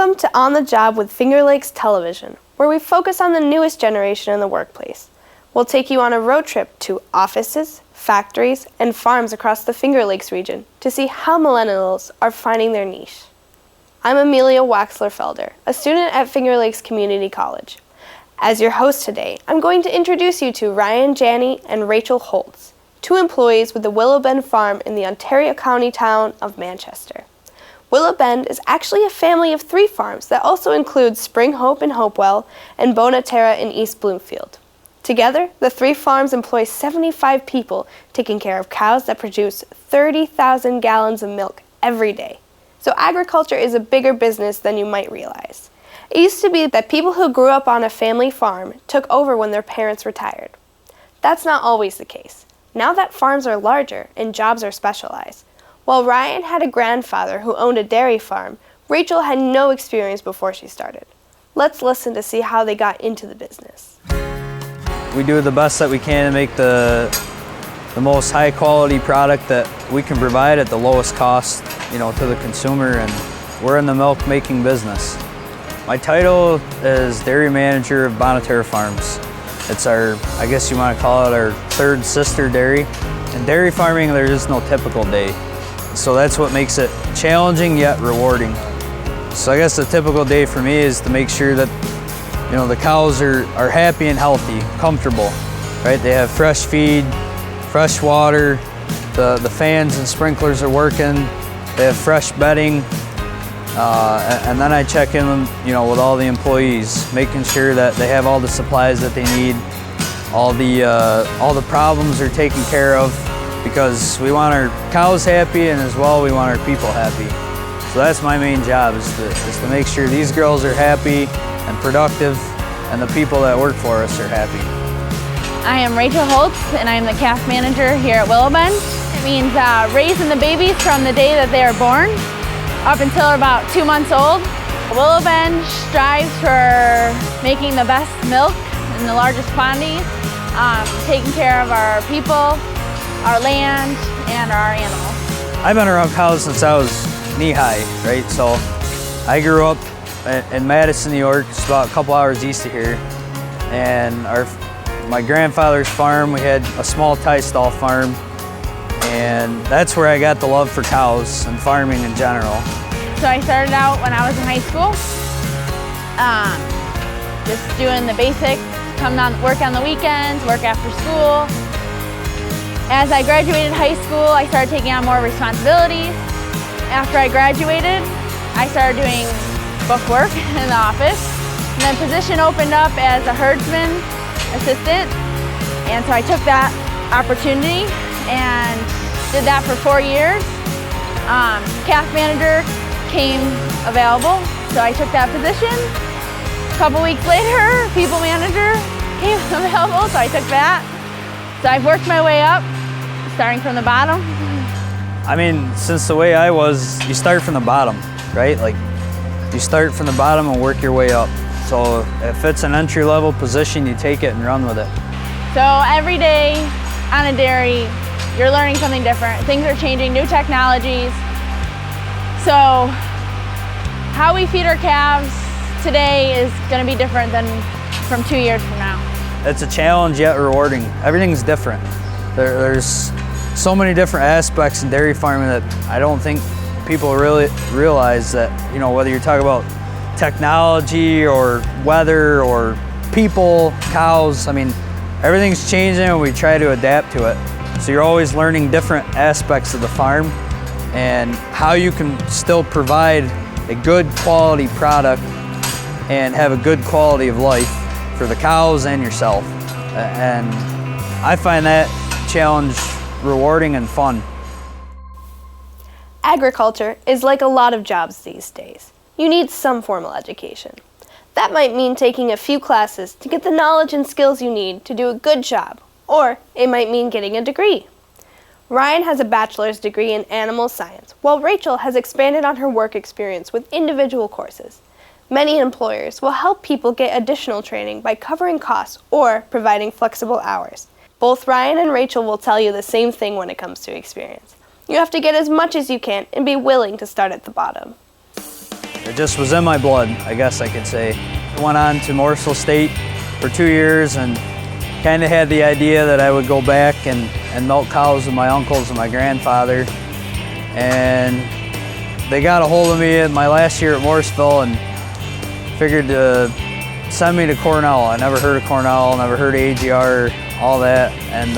Welcome to On the Job with Finger Lakes Television, where we focus on the newest generation in the workplace. We'll take you on a road trip to offices, factories, and farms across the Finger Lakes region to see how millennials are finding their niche. I'm Amelia Waxler-Felder, a student at Finger Lakes Community College. As your host today, I'm going to introduce you to Ryan Janney and Rachel Holtz, two employees with the Willow Bend farm in the Ontario County town of Manchester. Willow Bend is actually a family of 3 farms that also include Spring Hope in Hopewell and Bona Terra in East Bloomfield. Together, the 3 farms employ 75 people taking care of cows that produce 30,000 gallons of milk every day. So agriculture is a bigger business than you might realize. It used to be that people who grew up on a family farm took over when their parents retired. That's not always the case. Now that farms are larger and jobs are specialized. While Ryan had a grandfather who owned a dairy farm, Rachel had no experience before she started. Let's listen to see how they got into the business. We do the best that we can to make the most high quality product that we can provide at the lowest cost, to the consumer, and we're in the milk making business. My title is Dairy Manager of Bona Terra Farms. It's I guess you want to call it our 3rd sister dairy. In dairy farming, there is no typical day. So that's what makes it challenging yet rewarding. So I guess a typical day for me is to make sure that the cows are happy and healthy, comfortable, right? They have fresh feed, fresh water, the fans and sprinklers are working, they have fresh bedding, and then I check in with all the employees, making sure that they have all the supplies that they need, all the problems are taken care of, because we want our cows happy, and as well we want our people happy. So that's my main job, is to make sure these girls are happy and productive, and the people that work for us are happy. I am Rachel Holtz, and I'm the calf manager here at Willow Bend. It means raising the babies from the day that they are born up until about 2 months old. Willow Bend strives for making the best milk in the largest quantities, taking care of our people, our land, and our animals. I've been around cows since I was knee-high, right? So I grew up in Madison, New York. It's about a couple hours east of here. And my grandfather's farm, we had a small tie stall farm, and that's where I got the love for cows and farming in general. So I started out when I was in high school, just doing the basics, come down, work on the weekends, work after school. As I graduated high school, I started taking on more responsibilities. After I graduated, I started doing book work in the office. And then position opened up as a herdsman assistant. And so I took that opportunity and did that for 4 years. Calf manager came available, so I took that position. A couple weeks later, people manager came available, so I took that. So I've worked my way up, starting from the bottom. I mean, since the way I was, you start from the bottom, right? Like, you start from the bottom and work your way up. So if it's an entry-level position, you take it and run with it. So every day on a dairy, you're learning something different. Things are changing, new technologies. So how we feed our calves today is going to be different than from 2 years from now. It's a challenge yet rewarding. Everything's different. There's so many different aspects in dairy farming that I don't think people really realize that, whether you're talking about technology or weather or people, cows, I mean, everything's changing and we try to adapt to it. So you're always learning different aspects of the farm and how you can still provide a good quality product and have a good quality of life for the cows and yourself. And I find that challenge rewarding and fun. Agriculture is like a lot of jobs these days. You need some formal education. That might mean taking a few classes to get the knowledge and skills you need to do a good job, or it might mean getting a degree. Ryan has a bachelor's degree in animal science, while Rachel has expanded on her work experience with individual courses. Many employers will help people get additional training by covering costs or providing flexible hours. Both Ryan and Rachel will tell you the same thing when it comes to experience. You have to get as much as you can and be willing to start at the bottom. It just was in my blood, I guess I could say. I went on to Morrisville State for 2 years and kind of had the idea that I would go back and milk cows with my uncles and my grandfather. And they got a hold of me at my last year at Morrisville and figured to send me to Cornell. I never heard of Cornell, never heard of AGR, all that. And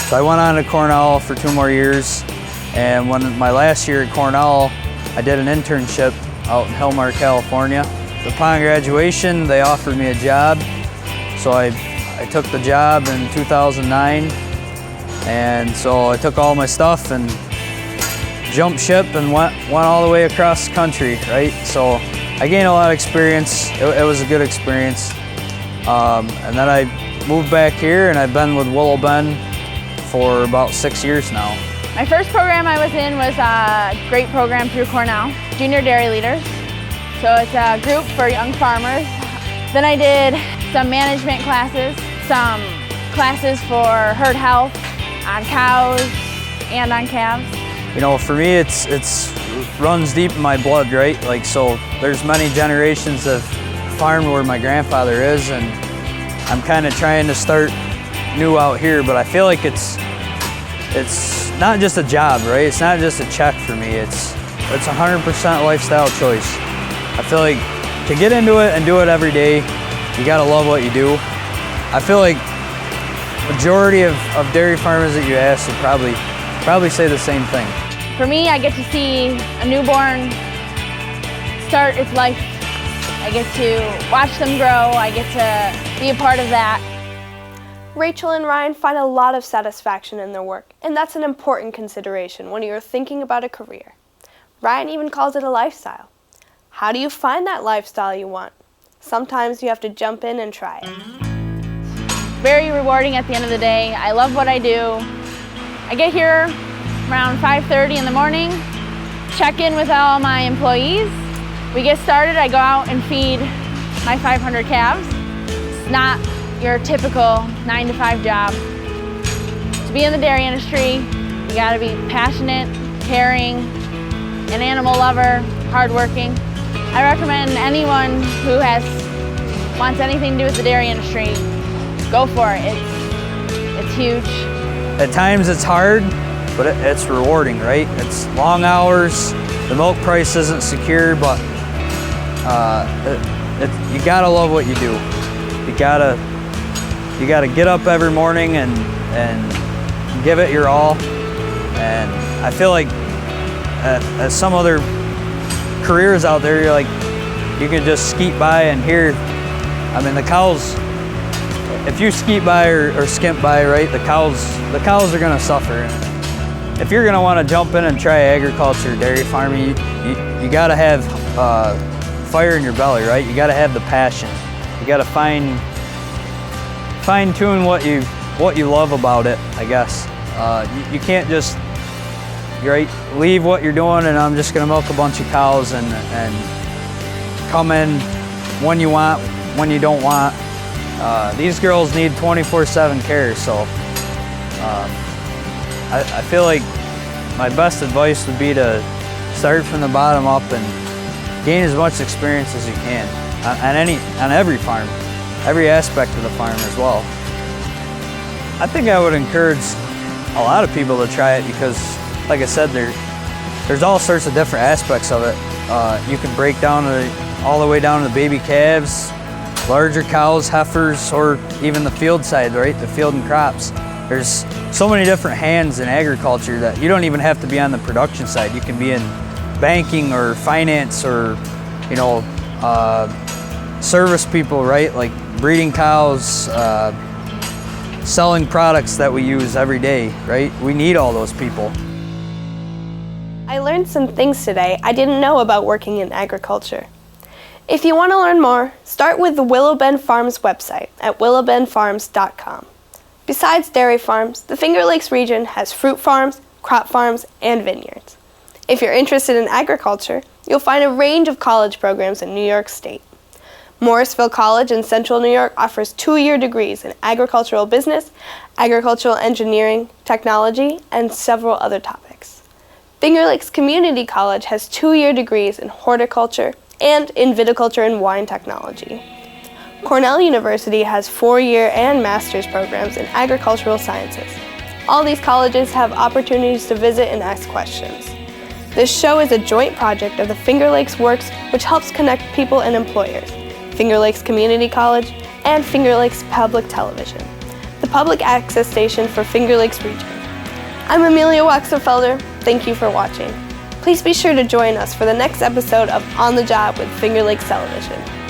so I went on to Cornell for 2 more years. And when my last year at Cornell, I did an internship out in Hillmar, California. Upon graduation, they offered me a job. So I took the job in 2009. And so I took all my stuff and jumped ship and went all the way across the country, right? So I gained a lot of experience. It was a good experience. And then I moved back here and I've been with Willow for about 6 years now. My first program I was in was a great program through Cornell, Junior Dairy Leaders. So it's a group for young farmers. Then I did some management classes, some classes for herd health on cows and on calves. You know, for me, it's runs deep in my blood, right? Like, so there's many generations of farm where my grandfather is, and I'm kind of trying to start new out here, but I feel like it's not just a job, right? It's not just a check for me. It's 100% lifestyle choice. I feel like to get into it and do it every day, you gotta love what you do. I feel like majority of dairy farmers that you ask would probably say the same thing. For me, I get to see a newborn start its life. I get to watch them grow. I get to be a part of that. Rachel and Ryan find a lot of satisfaction in their work, and that's an important consideration when you're thinking about a career. Ryan even calls it a lifestyle. How do you find that lifestyle you want? Sometimes you have to jump in and try it. Very rewarding at the end of the day. I love what I do. I get here around 5:30 in the morning, check in with all my employees. We get started, I go out and feed my 500 calves. It's not your typical 9-to-5 job. To be in the dairy industry, you gotta be passionate, caring, an animal lover, hardworking. I recommend anyone who wants anything to do with the dairy industry, go for it. It's huge. At times it's hard, but it's rewarding, right? It's long hours, the milk price isn't secure, but you gotta love what you do. You gotta get up every morning and give it your all. And I feel like as some other careers out there, you can just skeet by and here, I mean, the cows, if you skeet by or skimp by, right, the cows are gonna suffer. If you're gonna wanna jump in and try agriculture, dairy farming, you gotta have fire in your belly, right? You gotta have the passion. You gotta fine tune what you love about it, I guess. You can't just, right, leave what you're doing and I'm just gonna milk a bunch of cows and come in when you want, when you don't want. These girls need 24/7 care, so I feel like my best advice would be to start from the bottom up and gain as much experience as you can on every farm, every aspect of the farm as well. I think I would encourage a lot of people to try it because, like I said, there's all sorts of different aspects of it. You can break down all the way down to the baby calves, larger cows, heifers, or even the field side, right? The field and crops. There's so many different hands in agriculture that you don't even have to be on the production side. You can be in banking or finance or, service people, right? Like breeding cows, selling products that we use every day, right? We need all those people. I learned some things today I didn't know about working in agriculture. If you want to learn more, start with the Willow Bend Farms website at willowbendfarms.com. Besides dairy farms, the Finger Lakes region has fruit farms, crop farms, and vineyards. If you're interested in agriculture, you'll find a range of college programs in New York State. Morrisville College in Central New York offers 2-year degrees in agricultural business, agricultural engineering, technology, and several other topics. Finger Lakes Community College has 2-year degrees in horticulture, and in viticulture and wine technology. Cornell University has 4-year and master's programs in agricultural sciences. All these colleges have opportunities to visit and ask questions. This show is a joint project of the Finger Lakes Works, which helps connect people and employers, Finger Lakes Community College, and Finger Lakes Public Television, the public access station for Finger Lakes region. I'm Amelia Waxenfelder. Thank you for watching. Please be sure to join us for the next episode of On the Job with Finger Lakes Television.